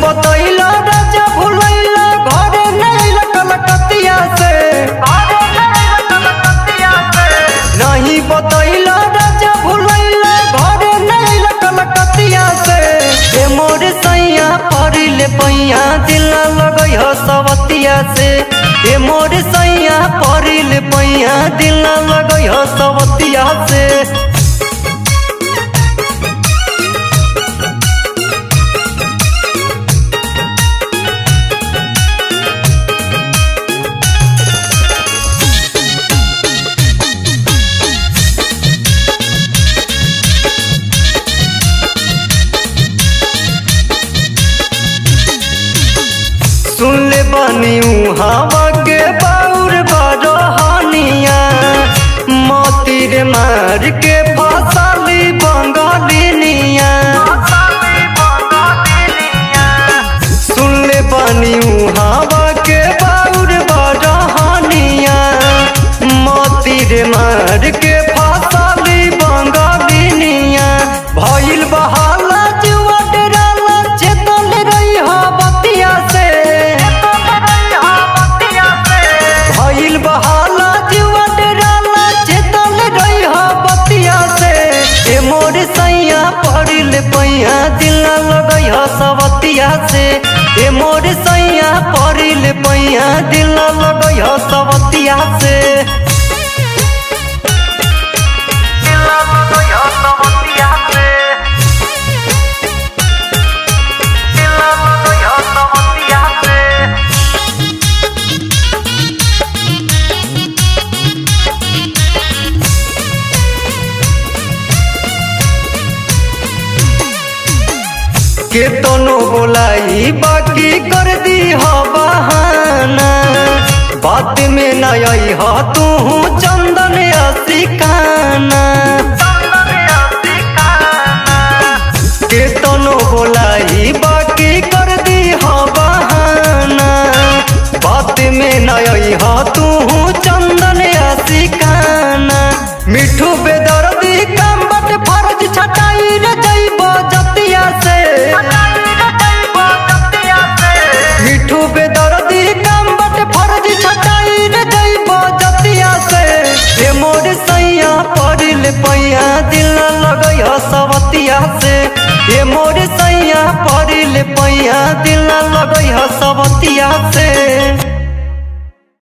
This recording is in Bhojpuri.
बतैला राजा भुलैला घरे नहीं कलकतिया से नहीं बतैला राजा भुलैला घरे नहीं कलकतिया से ए मोर सैया परिले पैया दिल लगई हो सवतिया से ए मोर सैया परिले पैया दिल लगई हो सवतिया से सुन ले बानी हवा के बाउर बरहनिया मोतीर मार के फसली बंगालिनिया सुन ले बानी हवा के बाउर बरहनिया मोतीर मार के फसली बंगालिनिया भइल बहाला जुआ डराला चेतल रही हो बतिया से भइल बहाला जुआ डराला चेतल रही हो बतिया से ए मोर सैया परिल पैया दिल लगई हो सवतिया से ए मोर सैया परिल पैया दिल लगई हो सवतिया से के तनो बोलाई बाकी कर दी हो बहाना बात में न आई हो तू चंदन असिकाना के तनो बोलाई बाकी कर दी हो बहाना बात में न आई हो तू चंदन असिकाना मिठू बेदर्दी काम बट फर्ज छटाई रे जइबो जतिया से मिठू बेदर्दी काम बट फर्ज छटाई रे जइबो जतिया से ए मोर सैया परिल पैया दिल लगई हो सवतिया से ए मोर सैया परिल पैया दिल लगई हो सवतिया से।